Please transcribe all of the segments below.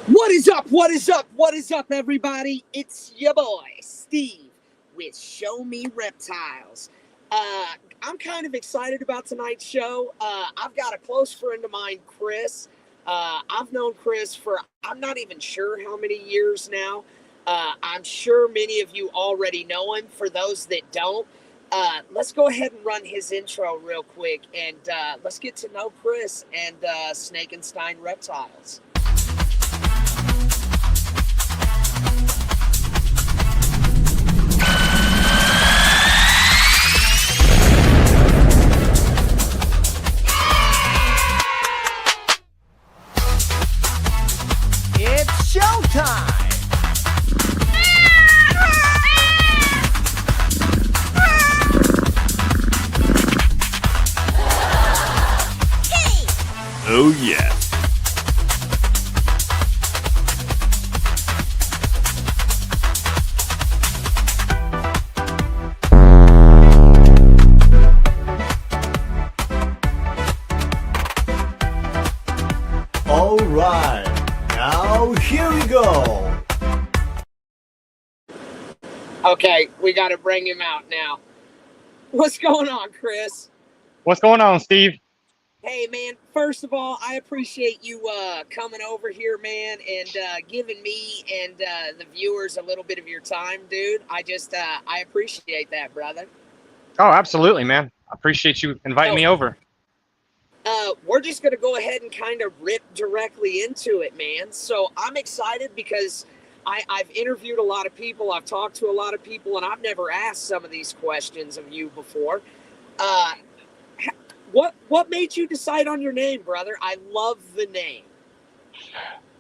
What is up? What is up? What is up, everybody? It's your boy, Steve, with Show Me Reptiles. I'm kind of excited about tonight's show. I've got a close friend of mine, Chris. I've known Chris for I'm not even sure how many years now. I'm sure many of you already know him. For those that don't, let's go ahead and run his intro real quick, and let's get to know Chris and Snakenstein Reptiles. It's showtime! Oh yeah. All right, now here we go. Okay, we got to bring him out now. What's going on, Chris? What's going on, Steve? Hey, man, first of all, I appreciate you coming over here, man, and giving me and the viewers a little bit of your time, dude. I appreciate that, brother. Oh, absolutely, man. I appreciate you inviting me over. We're just going to go ahead and kind of rip directly into it, man. So I'm excited because I've interviewed a lot of people. I've talked to a lot of people, and I've never asked some of these questions of you before. What made you decide on your name, brother? I love the name.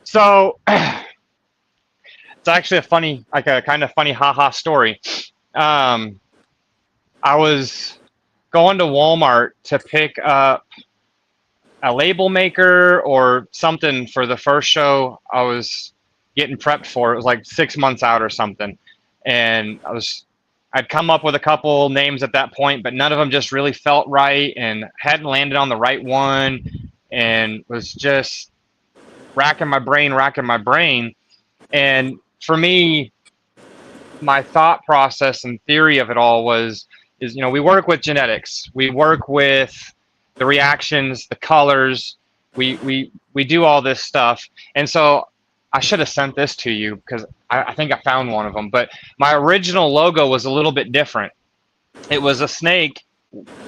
So it's actually a kind of funny haha story. I was going to Walmart to pick up a label maker or something for the first show I was getting prepped for. It was like 6 months out or something. And I'd come up with a couple names at that point, but none of them just really felt right and hadn't landed on the right one, and was just racking my brain. And for me, my thought process and theory of it all is, we work with genetics. We work with the reactions, the colors. We do all this stuff. And so I should have sent this to you because I think I found one of them. But my original logo was a little bit different. It was a snake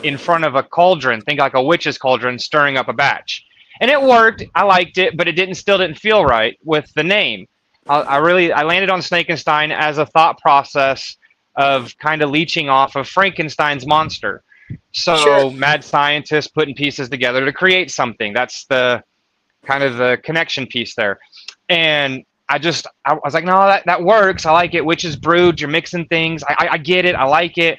in front of a cauldron, think like a witch's cauldron, stirring up a batch. And it worked. I liked it, but it still didn't feel right with the name. I landed on Snakenstein as a thought process of kind of leeching off of Frankenstein's monster. So Sure. Mad scientist putting pieces together to create something. That's the kind of the connection piece there. And I was like, no, that works. I like it. Witch's brood, you're mixing things. I get it. I like it.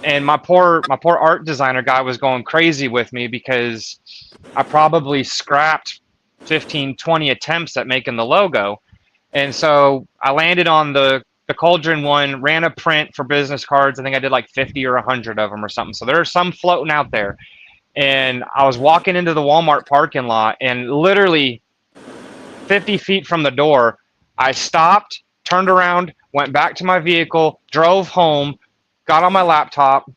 And my poor art designer guy was going crazy with me because I probably scrapped 15, 20 attempts at making the logo. And so I landed on the Cauldron one, ran a print for business cards. I think I did like 50 or 100 of them or something. So there's some floating out there. And I was walking into the Walmart parking lot, and literally 50 feet from the door, I stopped, turned around, went back to my vehicle, drove home, got on my laptop,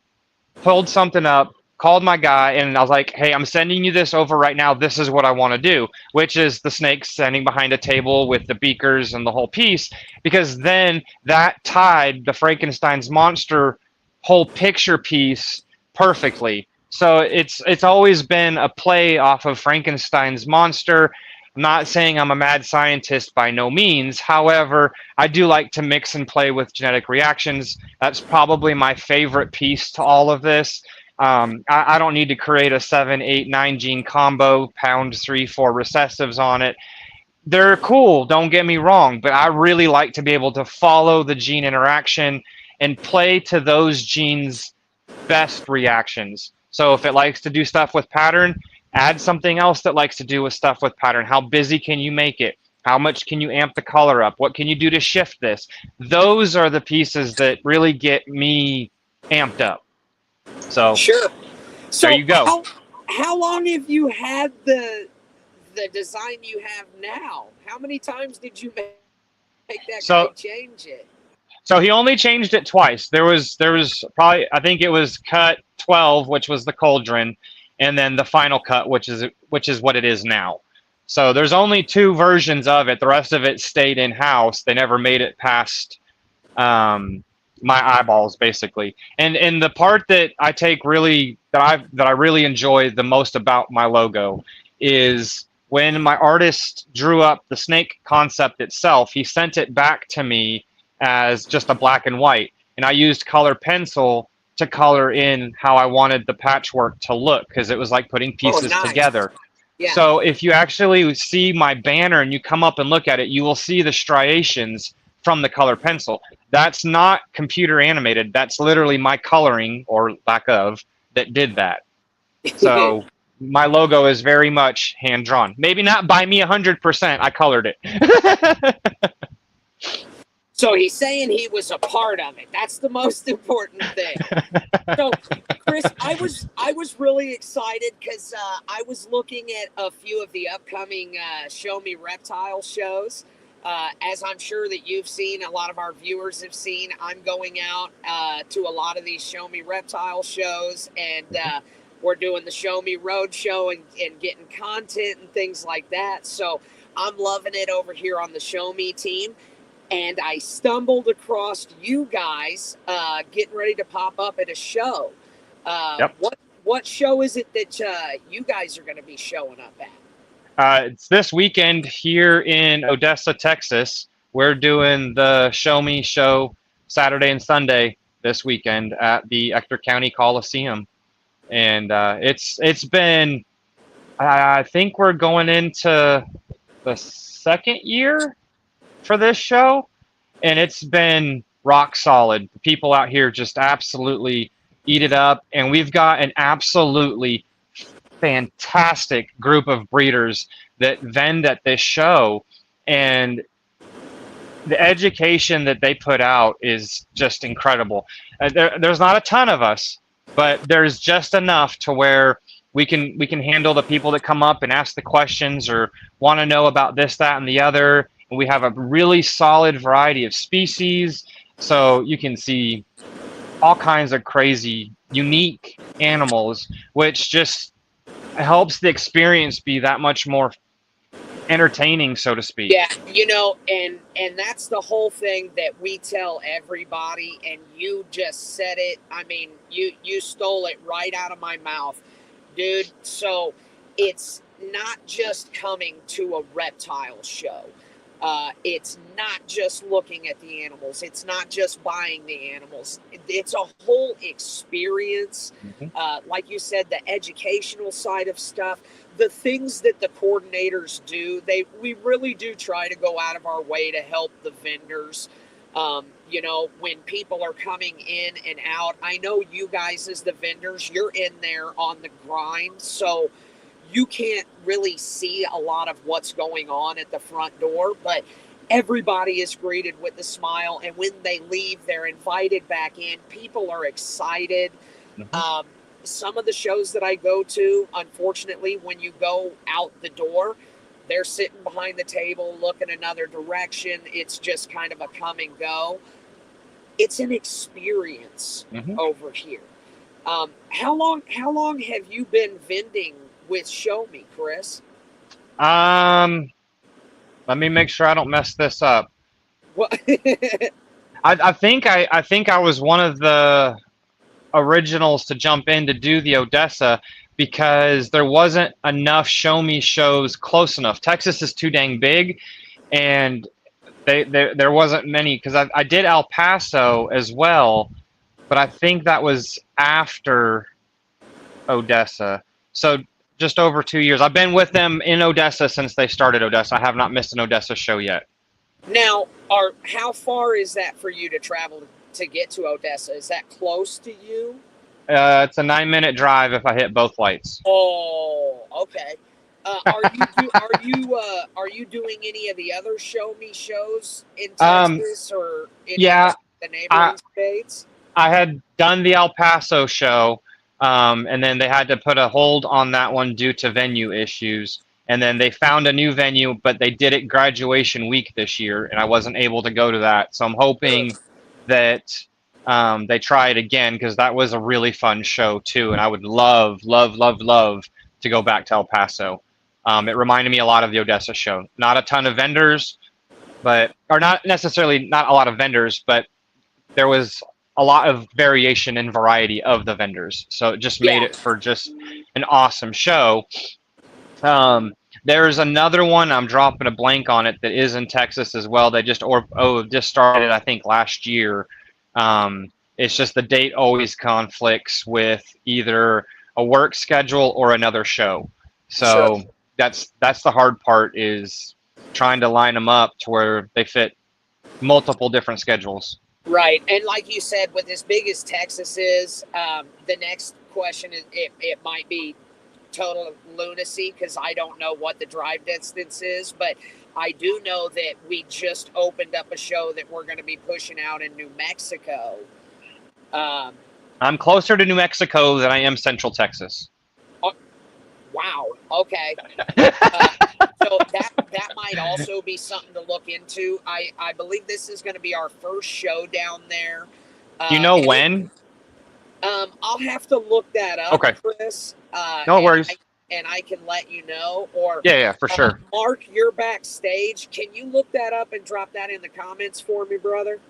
pulled something up, called my guy, and I was like, hey, I'm sending you this over right now. This is what I want to do, which is the snake standing behind a table with the beakers and the whole piece, because then that tied the Frankenstein's monster whole picture piece perfectly. So it's always been a play off of Frankenstein's monster. I'm not saying I'm a mad scientist by no means. However, I do like to mix and play with genetic reactions. That's probably my favorite piece to all of this. I don't need to create a 7, 8, 9 gene combo, pound 3, 4 recessives on it. They're cool, don't get me wrong, but I really like to be able to follow the gene interaction and play to those genes' best reactions. So if it likes to do stuff with pattern, add something else that likes to do with stuff with pattern. How busy can you make it? How much can you amp the color up? What can you do to shift this? Those are the pieces that really get me amped up. So Sure. So there you go. How long have you had the the design you have now. How many times did you make that guy So change it? so he only changed it twice. There was probably, I think it was cut 12, which was the cauldron, and then the final cut, which is what it is now. So there's only two versions of it. The rest of it stayed in house. They never made it past my eyeballs, basically. And the part that I take really that I really enjoy the most about my logo is when my artist drew up the snake concept itself. He sent it back to me as just a black and white, and I used color pencil to color in how I wanted the patchwork to look, because it was like putting pieces nice. together. Yeah. So if you actually see my banner and you come up and look at it, you will see the striations from the color pencil. That's not computer animated. That's literally my coloring, or lack of, that did that. So my logo is very much hand drawn. Maybe not by me 100%. I colored it. So he's saying he was a part of it. That's the most important thing. So, Chris, I was really excited because I was looking at a few of the upcoming Show Me Reptile shows. As I'm sure that you've seen, a lot of our viewers have seen, I'm going out to a lot of these Show Me Reptile shows, and we're doing the Show Me Road Show and getting content and things like that. So I'm loving it over here on the Show Me team. And I stumbled across you guys getting ready to pop up at a show. Yep. What show is it that you guys are going to be showing up at? It's this weekend here in Odessa, Texas. We're doing the Show Me show Saturday and Sunday this weekend at the Ector County Coliseum. And it's been, I think we're going into the second year for this show, and it's been rock solid. The people out here just absolutely eat it up, and we've got an absolutely fantastic group of breeders that vend at this show, and the education that they put out is just incredible. There's not a ton of us, but there's just enough to where we can handle the people that come up and ask the questions or want to know about this, that, and the other. And we have a really solid variety of species, so you can see all kinds of crazy, unique animals, which just helps the experience be that much more entertaining, so to speak. Yeah, and that's the whole thing that we tell everybody, and you just said it. I mean, you stole it right out of my mouth, dude. So it's not just coming to a reptile show. It's not just looking at the animals. It's not just buying the animals. It's a whole experience. Mm-hmm. Like you said, the educational side of stuff, the things that the coordinators do, we really do try to go out of our way to help the vendors. When people are coming in and out, I know you guys as the vendors, you're in there on the grind. So you can't really see a lot of what's going on at the front door, but everybody is greeted with a smile. And when they leave, they're invited back in. People are excited. Mm-hmm. Some of the shows that I go to, unfortunately, when you go out the door, they're sitting behind the table, looking another direction. It's just kind of a come and go. It's an experience. Mm-hmm. Over here. How long have you been vending with Show Me, Chris? Let me make sure I don't mess this up. What? I think I was one of the originals to jump in to do the Odessa because there wasn't enough Show Me shows close enough. Texas is too dang big, and there wasn't many, because I did El Paso as well, but I think that was after Odessa. So just over 2 years. I've been with them in Odessa since they started Odessa. I have not missed an Odessa show yet. Now, how far is that for you to travel to get to Odessa? Is that close to you? It's a 9-minute drive if I hit both lights. Oh, okay. Are you doing any of the other Show Me shows in Texas or in the neighboring states? I had done the El Paso show, and then they had to put a hold on that one due to venue issues. and then they found a new venue, but they did it graduation week this year, and I wasn't able to go to that. So I'm hoping that they try it again, because that was a really fun show too, and I would love, love, love, love to go back to El Paso. It reminded me a lot of the Odessa show. Not a ton of vendors, but not necessarily not a lot of vendors, but there was a lot of variation and variety of the vendors. So it just made it for just an awesome show. There's another one, I'm dropping a blank on it, that is in Texas as well. They just just started, I think, last year. It's just the date always conflicts with either a work schedule or another show. So that's the hard part, is trying to line them up to where they fit multiple different schedules. Right. And like you said, with as big as Texas is, the next question is, it might be total lunacy, because I don't know what the drive distance is, but I do know that we just opened up a show that we're going to be pushing out in New Mexico. I'm closer to New Mexico than I am Central Texas. Wow. Okay. So that might also be something to look into. I believe this is going to be our first show down there. Do you know when? I'll have to look that up, okay, Chris. No worries. I can let you know. Or yeah, for sure. Mark, you're backstage. Can you look that up and drop that in the comments for me, brother?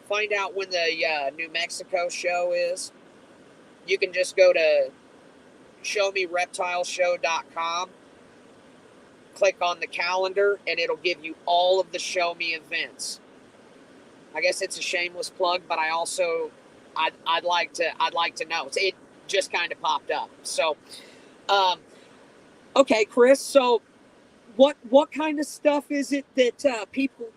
Find out when the New Mexico show is. You can just go to showmereptileshow.com, click on the calendar, and it'll give you all of the Show Me events. I guess it's a shameless plug, but I also I'd like to know. It just kind of popped up. So, okay, Chris. So, what kind of stuff is it that people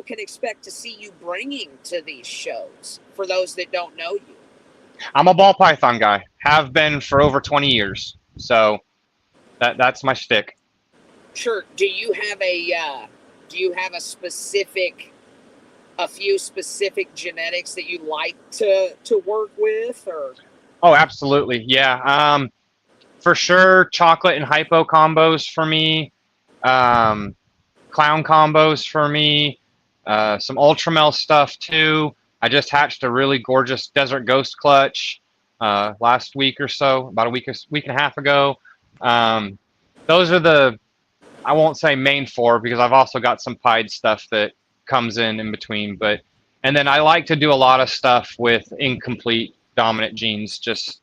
can expect to see you bringing to these shows? For those that don't know you, I'm a ball python guy. Have been for over 20 years. So that's my shtick. Sure. Do you have a few specific genetics that you like to work with, or? Oh, absolutely. Yeah. For sure, chocolate and hypo combos for me. Clown combos for me. Some Ultramel stuff too. I just hatched a really gorgeous Desert Ghost clutch last week or so, about a week and a half ago. Those are the, I won't say main four, because I've also got some pied stuff that comes in between. And then I like to do a lot of stuff with incomplete dominant genes, just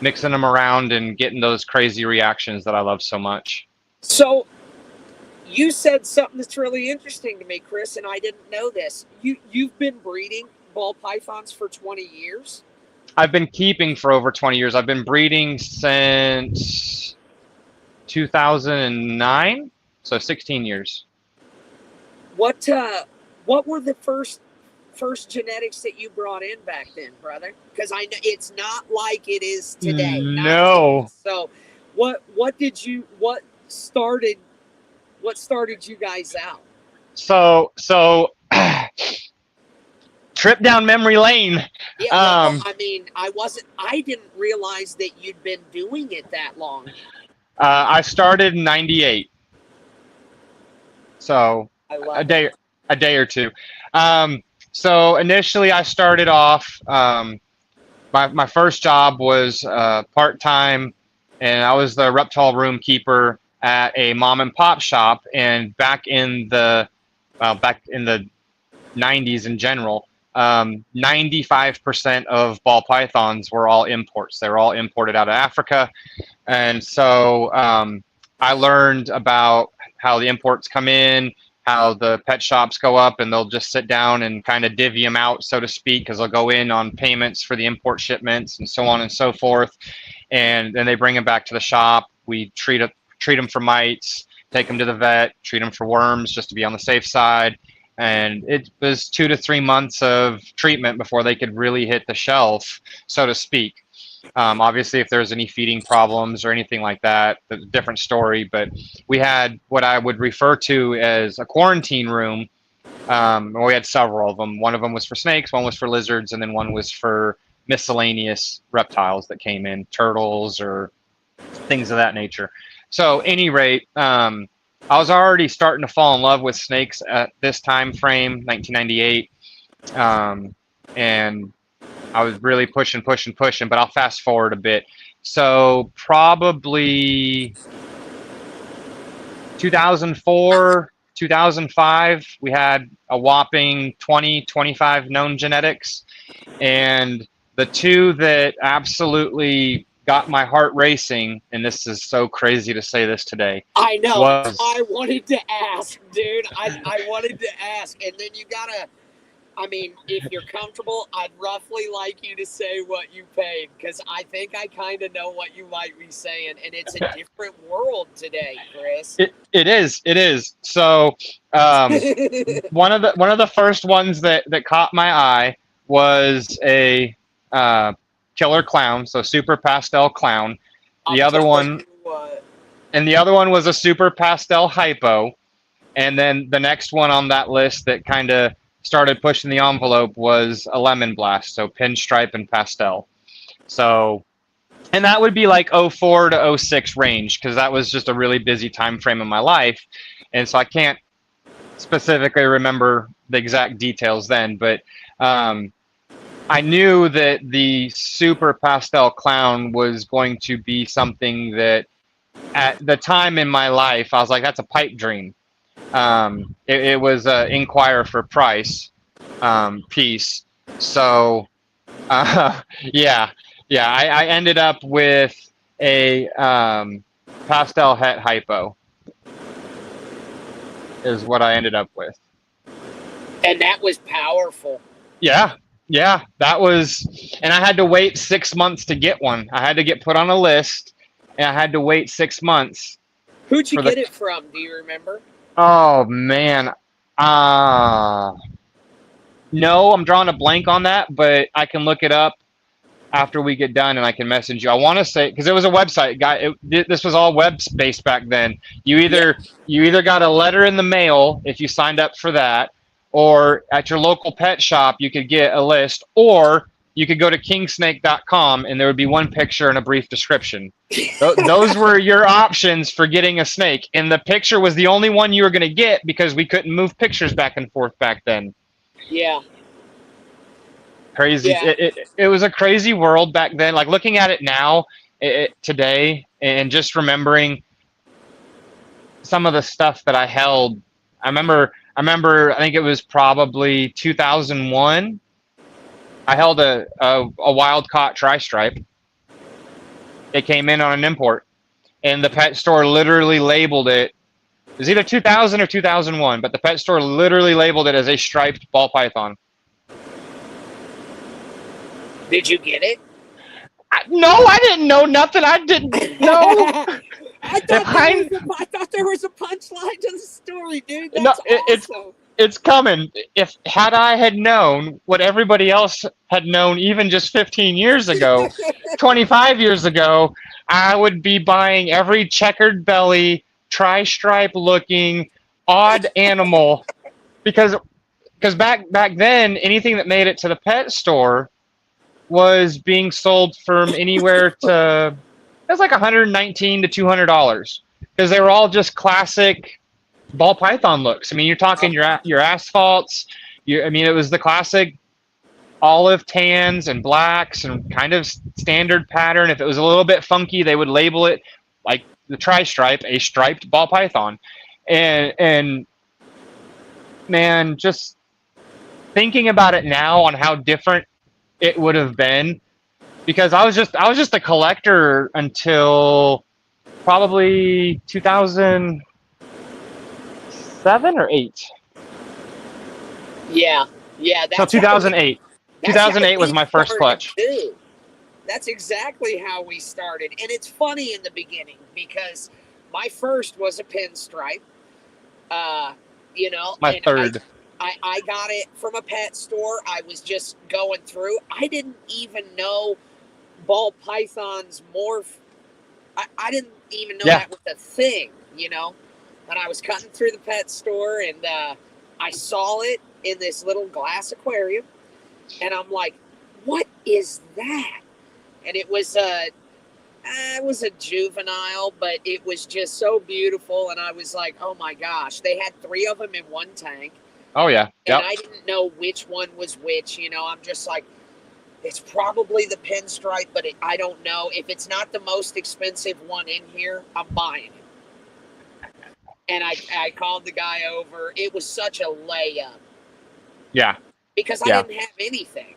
mixing them around and getting those crazy reactions that I love so much. So you said something that's really interesting to me, Chris, and I didn't know this. You've been breeding ball pythons for 20 years? I've been keeping for over 20 years. I've been breeding since 2009, so 16 years. What were the first genetics that you brought in back then, brother? Because I know it's not like it is today. No. So what started you guys out? So trip down memory lane. Yeah, well, I mean, I didn't realize that you'd been doing it that long. I started in '98, so a day or two. So initially, I started off. My first job was part-time, and I was the reptile room keeper at a mom and pop shop. And back in the 90s in general, 95% of ball pythons were all imports. They were all imported out of Africa. And so I learned about how the imports come in, how the pet shops go up, and they'll just sit down and kind of divvy them out, so to speak, because they'll go in on payments for the import shipments and so on and so forth. And then they bring them back to the shop. We treat them for mites, take them to the vet, treat them for worms just to be on the safe side. And it was 2 to 3 months of treatment before they could really hit the shelf, so to speak. Obviously, if there's any feeding problems or anything like that, that's a different story. But we had what I would refer to as a quarantine room. We had several of them. One of them was for snakes, one was for lizards, and then one was for miscellaneous reptiles that came in, turtles or things of that nature. So, any rate, I was already starting to fall in love with snakes at this time frame, 1998, and I was really pushing. But I'll fast forward a bit. So, probably 2004, 2005, we had a whopping 20, 25 known genetics. And the two that absolutely got my heart racing, and this is so crazy to say this today. I know. Was, I wanted to ask, dude. I wanted to ask. And then you got to, I mean, if you're comfortable, I'd roughly like you to say what you paid, because I think I kind of know what you might be saying, and it's a different world today, Chris. It is. So one of the first ones that caught my eye was a killer clown, so super pastel clown. The other one was a super pastel hypo, and then the next one on that list that kind of started pushing the envelope was a lemon blast, so pinstripe and pastel. So, and that would be like 04 to 06 range, because that was just a really busy time frame in my life, and so I can't specifically remember the exact details then, but I knew that the super pastel clown was going to be something that at the time in my life I was like, that's a pipe dream. It was an inquire for price piece. So yeah, I ended up with a pastel het hypo is what I ended up with. And that was powerful. Yeah, that was, and I had to wait 6 months to get one. I had to get put on a list, and I had to wait 6 months. Who'd you get it from? Do you remember? Oh, man. No, I'm drawing a blank on that, but I can look it up after we get done, and I can message you. I want to say, because it was a website. This was all web-based back then. You either got a letter in the mail if you signed up for that, or at your local pet shop, you could get a list, or you could go to kingsnake.com, and there would be one picture and a brief description. Those were your options for getting a snake, and the picture was the only one you were going to get because we couldn't move pictures back and forth back then. Yeah. Crazy. Yeah. It was a crazy world back then. Like, looking at it now, today, and just remembering some of the stuff that I held. I remember, I think it was probably 2001. I held a wild-caught tri-stripe. It came in on an import, and the pet store literally labeled it. It was either 2000 or 2001, but the pet store literally labeled it as a striped ball python. Did you get it? No, I didn't know nothing. I didn't know. I thought there was a punchline to the story, dude. That's awesome. It's coming. Had I had known what everybody else had known even just 15 years ago, 25 years ago, I would be buying every checkered belly, tri-stripe looking, odd animal, because back then, anything that made it to the pet store was being sold from anywhere to, it was like $119 to $200, because they were all just classic ball python looks. I mean, you're talking your asphalts. It was the classic olive tans and blacks and kind of standard pattern. If it was a little bit funky, they would label it like the tri-stripe, a striped ball python. And man, just thinking about it now on how different it would have been, because I was just a collector until probably 2007 or 8. Yeah. So 2008. 2008 was my first clutch. Too. That's exactly how we started. And it's funny in the beginning, because my first was a pinstripe. My third. I got it from a pet store. I was just going through. I didn't even know ball pythons morph. I didn't even know that was a thing, And I was cutting through the pet store, and I saw it in this little glass aquarium. And I'm like, what is that? And it was, It was a juvenile, but it was just so beautiful. And I was like, oh my gosh, they had 3 of them in one tank. Oh yeah. And I didn't know which one was which. I'm just like, it's probably the pinstripe, but I don't know. If it's not the most expensive one in here, I'm buying it. And I called the guy over. It was such a layup. Yeah. Because I didn't have anything.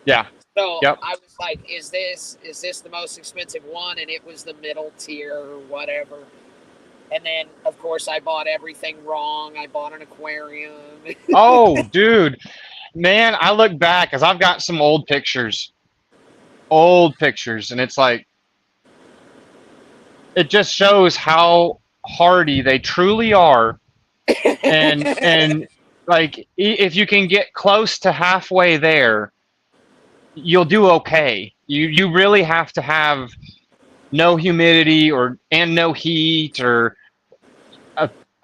Yeah. So I was like, is this the most expensive one? And it was the middle tier or whatever. And then, of course, I bought everything wrong. I bought an aquarium. Oh, dude. Man, I look back because I've got some old pictures. And it's like, it just shows how hardy they truly are. And like, if you can get close to halfway there, you'll do okay. You really have to have no humidity and no heat, or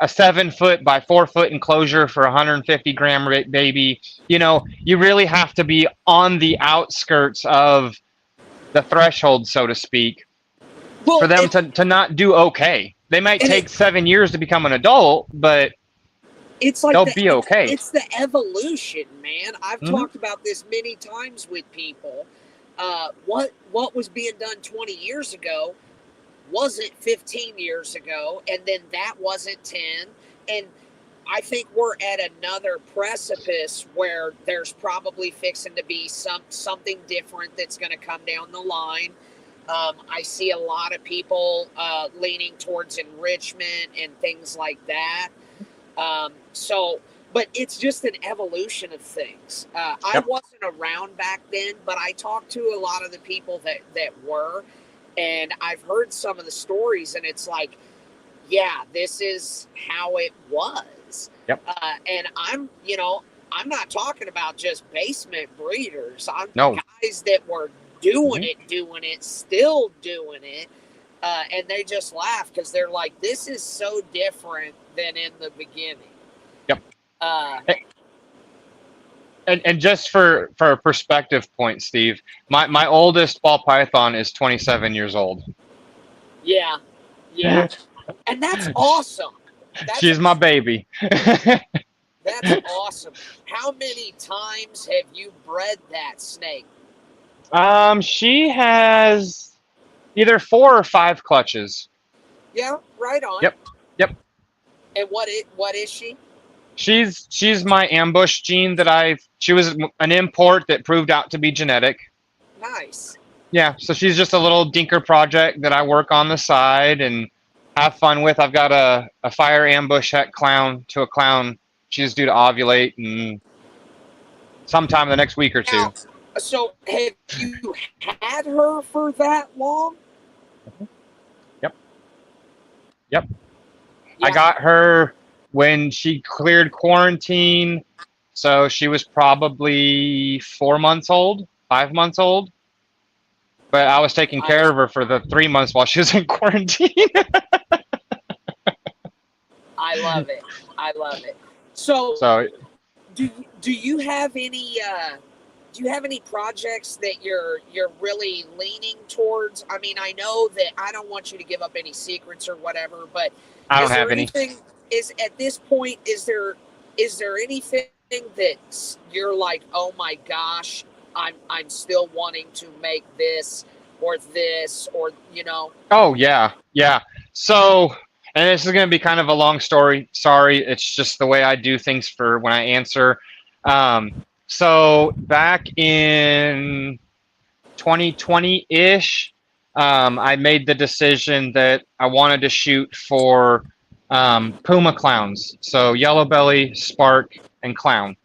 a 7-foot by 4-foot enclosure for 150 gram baby. You really have to be on the outskirts of the threshold, so to speak, for them to not do okay. They might take 7 years to become an adult, but it's like they'll be okay. It's the evolution, man. I've talked about this many times with people. What was being done 20 years ago wasn't 15 years ago, and then that wasn't 10. And I think we're at another precipice where there's probably fixing to be something different that's going to come down the line. I see a lot of people leaning towards enrichment and things like that. But it's just an evolution of things. I wasn't around back then, but I talked to a lot of the people that were, and I've heard some of the stories, and it's like, yeah, this is how it was. Yep. And I'm not talking about just basement breeders. I'm guys that were doing it, still doing it. And they just laugh because they're like, this is so different than in the beginning. Yep. And just for a perspective point, Steve, my oldest ball python is 27 years old. Yeah. And that's awesome. She's my baby. That's awesome. How many times have you bred that snake? She has either 4 or 5 clutches. Yeah, right on. Yep. And what is she? She's my ambush gene she was an import that proved out to be genetic. Nice. Yeah, so she's just a little dinker project that I work on the side and have fun with. I've got a fire ambush het clown to a clown. She's due to ovulate in sometime in the next week or two. Now, so have you had her for that long? Yep. Yeah. I got her when she cleared quarantine. So she was probably 4 months old, 5 months old. But I was taking care of her for the 3 months while she was in quarantine. I love it. So do you have any projects that you're really leaning towards? I mean, I know that I don't want you to give up any secrets or whatever, but I don't have any. Is at this point, is there anything that you're like, oh my gosh, I'm still wanting to make this or Oh yeah. So, and this is going to be kind of a long story. Sorry, it's just the way I do things for when I answer. So back in 2020-ish, I made the decision that I wanted to shoot for puma clowns, so yellow belly, spark, and clown,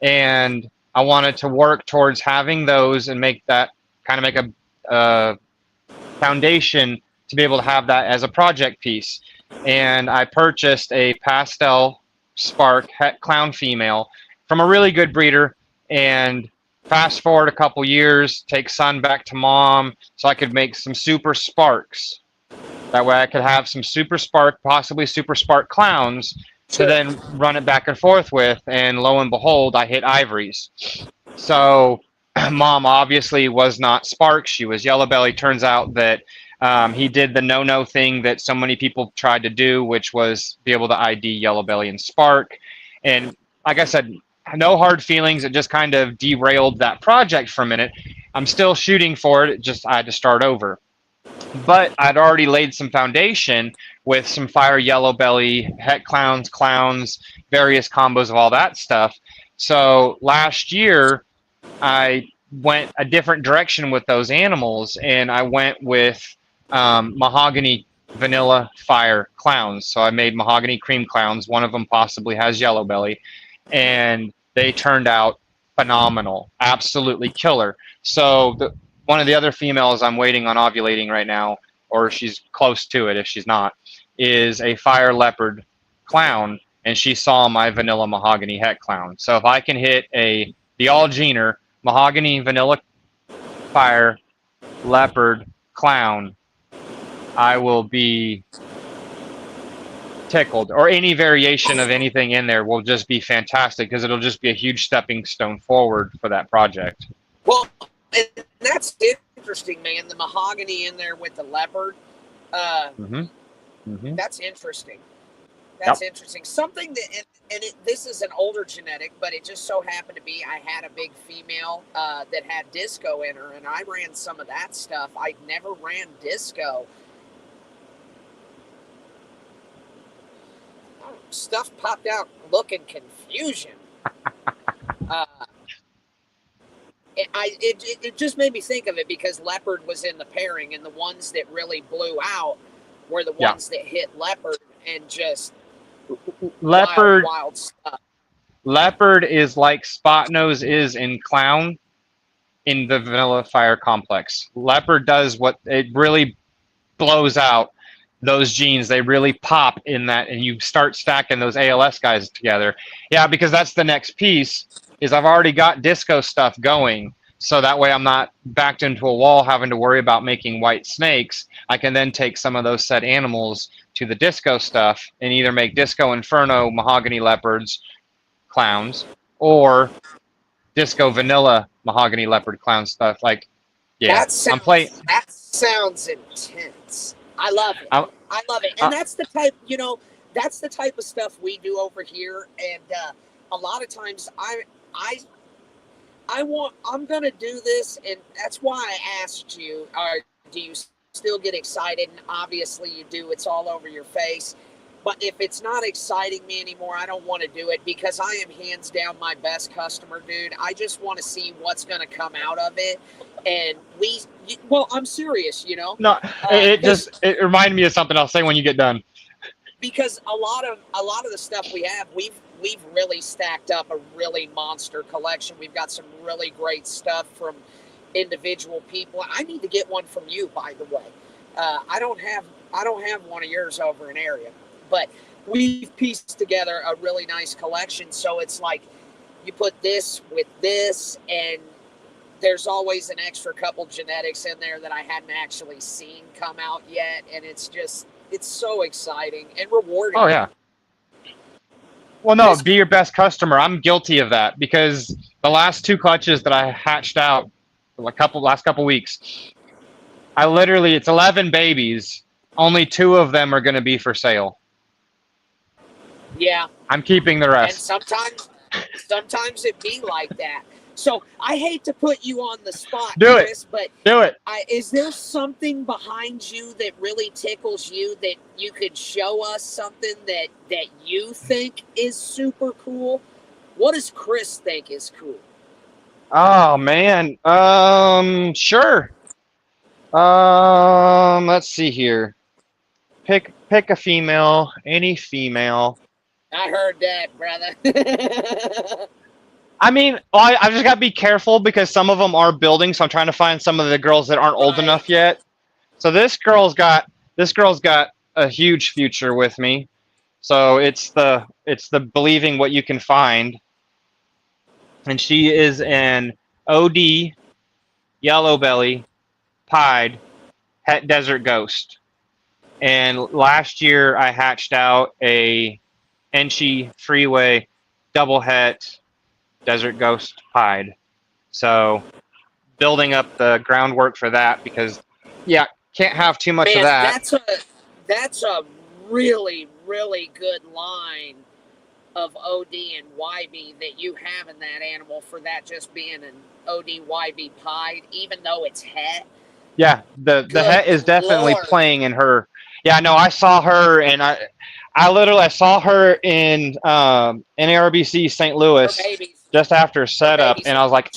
and I wanted to work towards having those and make that make a foundation to be able to have that as a project piece. And I purchased a pastel spark het clown female from a really good breeder, and fast forward a couple years, take son back to mom so I could make some super sparks. That way I could have some super spark, possibly super spark clowns to then run it back and forth with, and lo and behold, I hit ivories. So mom obviously was not spark, she was yellow belly. Turns out that He did the no-no thing that so many people tried to do, which was be able to ID yellow belly and spark. And like I said, no hard feelings. It just kind of derailed that project for a minute. I'm still shooting for it. Just I had to start over. But I'd already laid some foundation with some fire yellow belly, het clowns, various combos of all that stuff. So last year, I went a different direction with those animals, and I went with mahogany vanilla fire clowns. So I made mahogany cream clowns. One of them possibly has yellow belly, and they turned out phenomenal, absolutely killer. So one of the other females I'm waiting on ovulating right now, or she's close to it if she's not, is a fire leopard clown, and she saw my vanilla mahogany het clown. So if I can hit the all-gener mahogany vanilla fire leopard clown, I will be tickled. Or any variation of anything in there will just be fantastic, because it'll just be a huge stepping stone forward for that project. Well, and that's interesting, man. The mahogany in there with the leopard. That's interesting. That's interesting. Something that, this is an older genetic, but it just so happened to be I had a big female that had disco in her, and I ran some of that stuff. I never ran disco. Stuff popped out looking confusion. It just made me think of it because leopard was in the pairing, and the ones that really blew out were the ones that hit leopard and just wild stuff. Leopard is like Spot Nose is in clown in the vanilla fire complex. Leopard does what it really blows out those genes. They really pop in that, and you start stacking those ALS guys together. Yeah, because that's the next piece. Is I've already got disco stuff going, so that way I'm not backed into a wall having to worry about making white snakes. I can then take some of those said animals to the disco stuff and either make disco inferno mahogany leopards clowns or disco vanilla mahogany leopard clown stuff. Like, yeah, that sounds intense. I love it. I love it, and that's the type, that's the type of stuff we do over here. And a lot of times I'm gonna do this, and that's why I asked you, do you still get excited? And obviously you do. It's all over your face. But if it's not exciting me anymore, I don't want to do it, because I am hands down my best customer, dude. I just want to see what's going to come out of it. And I'm serious, No, it reminded me of something I'll say when you get done. Because a lot of the stuff we have, we've really stacked up a really monster collection. We've got some really great stuff from individual people. I need to get one from you, by the way. I don't have one of yours over in area, but we've pieced together a really nice collection. So it's like you put this with this, and there's always an extra couple genetics in there that I hadn't actually seen come out yet, and it's so exciting and rewarding. Oh yeah. Well, no, be your best customer. I'm guilty of that, because the last 2 clutches that I hatched out last couple weeks, it's 11 babies. Only 2 of them are going to be for sale. Yeah. I'm keeping the rest. And sometimes it be like that. So I hate to put you on the spot, Chris, but do it. Is there something behind you that really tickles you that you could show us, something that you think is super cool? What does Chris think is cool? Oh man. Sure. Let's see here. Pick a female, any female. I heard that, brother. I mean, I've just got to be careful, because some of them are building, so I'm trying to find some of the girls that aren't old enough yet. So this girl's got a huge future with me. So it's the believing what you can find. And she is an OD, yellow belly, pied, het desert ghost. And last year I hatched out a Enchi freeway double het desert ghost pied. So building up the groundwork for that, because Can't have too much Man, of that. that's a really, really good line of OD and YB that you have in that animal for that just being an OD YB pied, even though it's het. Yeah, the het is definitely Lord. playing in her. Yeah, no, I saw her, and I saw her in NARBC St. Louis just after setup, and I was like,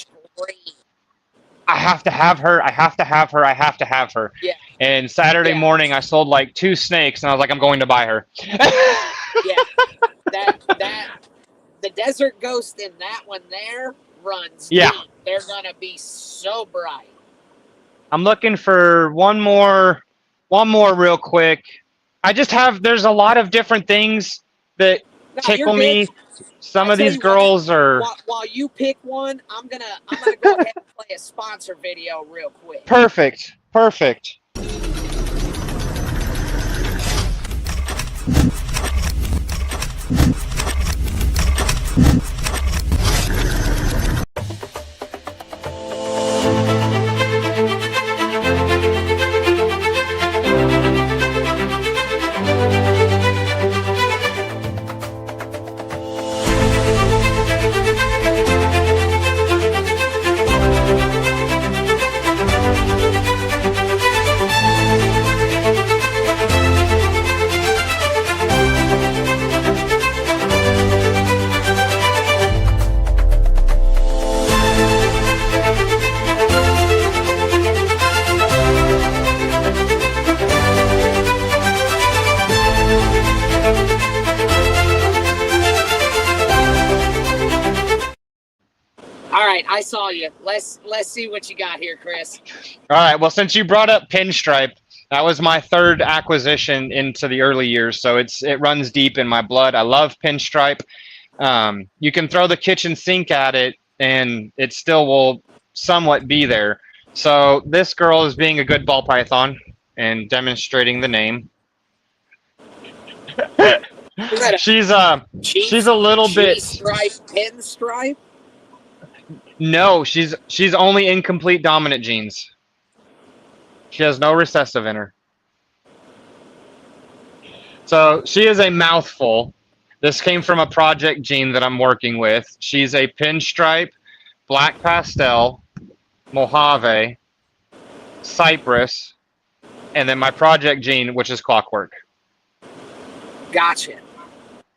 I have to have her. I have to have her. I have to have her. Yeah. And Saturday morning, I sold like 2 snakes, and I was like, I'm going to buy her. Yeah. That the Desert Ghost in that one there runs deep. They're gonna be so bright. I'm looking for one more real quick. There's a lot of different things that tickle me. Some of these girls are. While you pick one, I'm gonna go ahead and play a sponsor video real quick. Perfect. All right, I saw you. Let's see what you got here, Chris. All right. Well, since you brought up pinstripe, that was my 3rd acquisition into the early years, so it runs deep in my blood. I love pinstripe. You can throw the kitchen sink at it, and it still will somewhat be there. So this girl is being a good ball python and demonstrating the name. She's a little bit. Stripe, pinstripe. No, she's only incomplete dominant genes. She has no recessive in her. So she is a mouthful. This came from a project gene that I'm working with. She's a pinstripe, black pastel, Mojave, Cypress, and then my project gene, which is clockwork. Gotcha.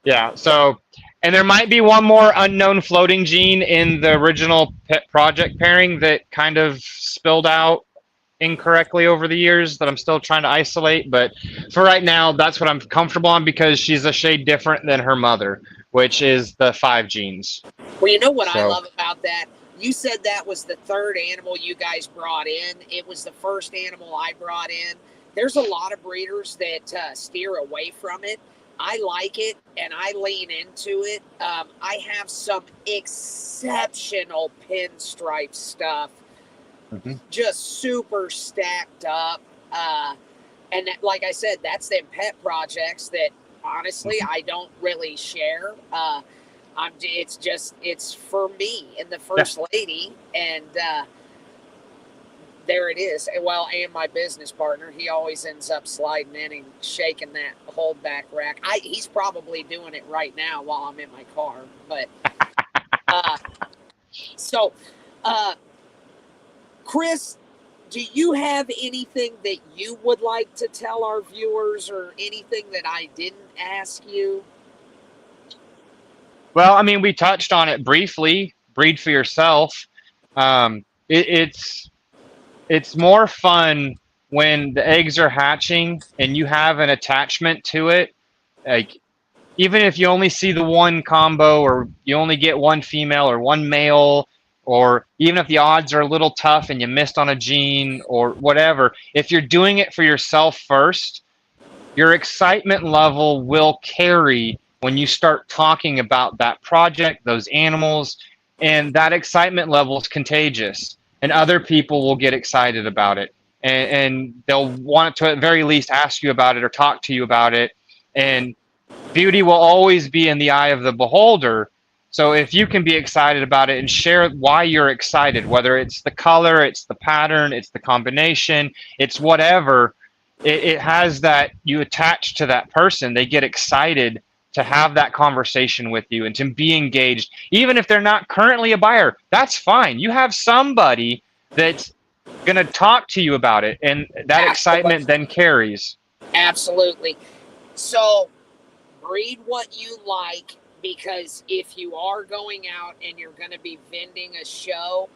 Yeah, so, and there might be one more unknown floating gene in the original project pairing that kind of spilled out incorrectly over the years that I'm still trying to isolate. But for right now, that's what I'm comfortable on because she's a shade different than her mother, which is the 5 genes. Well, you know what I love about that? You said that was the 3rd animal you guys brought in. It was the 1st animal I brought in. There's a lot of breeders that steer away from it. I like it, and I lean into it. I have some exceptional pinstripe stuff, just super stacked up. And that, like I said, that's them pet projects that, honestly, I don't really share. It's for me and the first lady, and there it is. Well, and my business partner, he always ends up sliding in and shaking that holdback rack. He's probably doing it right now while I'm in my car. But Chris, do you have anything that you would like to tell our viewers, or anything that I didn't ask you? Well, I mean, we touched on it briefly. Breed for yourself. It's more fun when the eggs are hatching and you have an attachment to it. Like, even if you only see the one combo, or you only get one female or one male, or even if the odds are a little tough and you missed on a gene or whatever, if you're doing it for yourself first, your excitement level will carry when you start talking about that project, those animals, and that excitement level is contagious. And other people will get excited about it, and they'll want to at very least ask you about it or talk to you about it. And beauty will always be in the eye of the beholder, So if you can be excited about it and share why you're excited, whether it's the color, it's the pattern, it's the combination, it's whatever, it has that you attach to that person. They get excited to have that conversation with you and to be engaged. Even if they're not currently a buyer, that's fine. You have somebody that's going to talk to you about it, and that excitement then carries. Absolutely. So breed what you like, because if you are going out and you're going to be vending a show,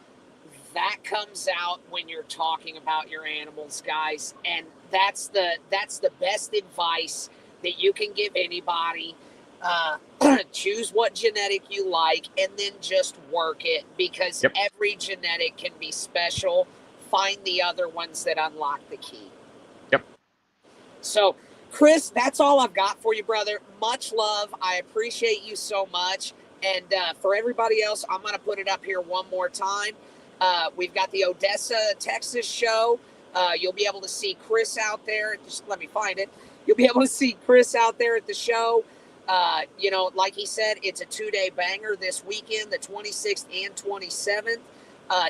that comes out when you're talking about your animals, guys. And that's the best advice that you can give anybody. Choose what genetic you like and then just work it, because every genetic can be special. Find the other ones that unlock the key. Yep. So, Chris, that's all I've got for you, brother. Much love. I appreciate you so much. And for everybody else, I'm going to put it up here one more time. We've got the Odessa, Texas show. You'll be able to see Chris out there. Just let me find it. You'll be able to see Chris out there at the show. You know, like he said, it's a 2-day banger this weekend, the 26th and 27th,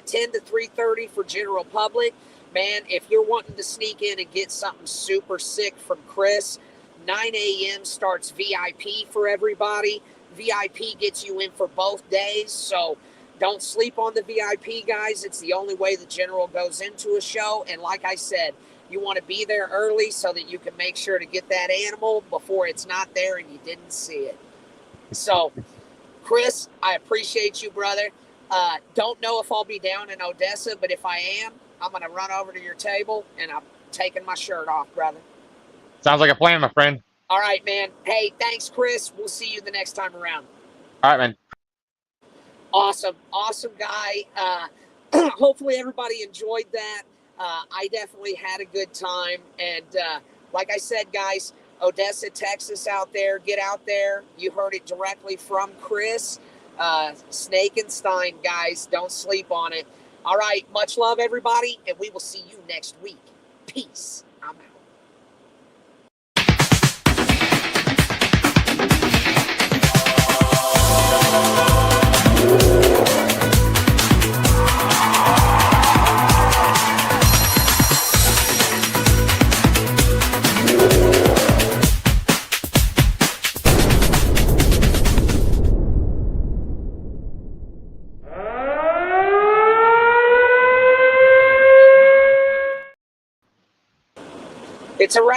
10 to 3:30 for general public. Man, if you're wanting to sneak in and get something super sick from Chris, 9 a.m. starts VIP for everybody. VIP gets you in for both days, so don't sleep on the VIP, guys. It's the only way the general goes into a show. And like I said, you want to be there early so that you can make sure to get that animal before it's not there and you didn't see it. So, Chris, I appreciate you, brother. Don't know if I'll be down in Odessa, but if I am, I'm going to run over to your table and I'm taking my shirt off, brother. Sounds like a plan, my friend. All right, man. Hey, thanks, Chris. We'll see you the next time around. All right, man. Awesome guy. Hopefully everybody enjoyed that. I definitely had a good time. And like I said, guys, Odessa, Texas out there, get out there. You heard it directly from Chris. Snakenstein, guys, don't sleep on it. All right, much love, everybody, and we will see you next week. Peace. I'm out. It's a wrap.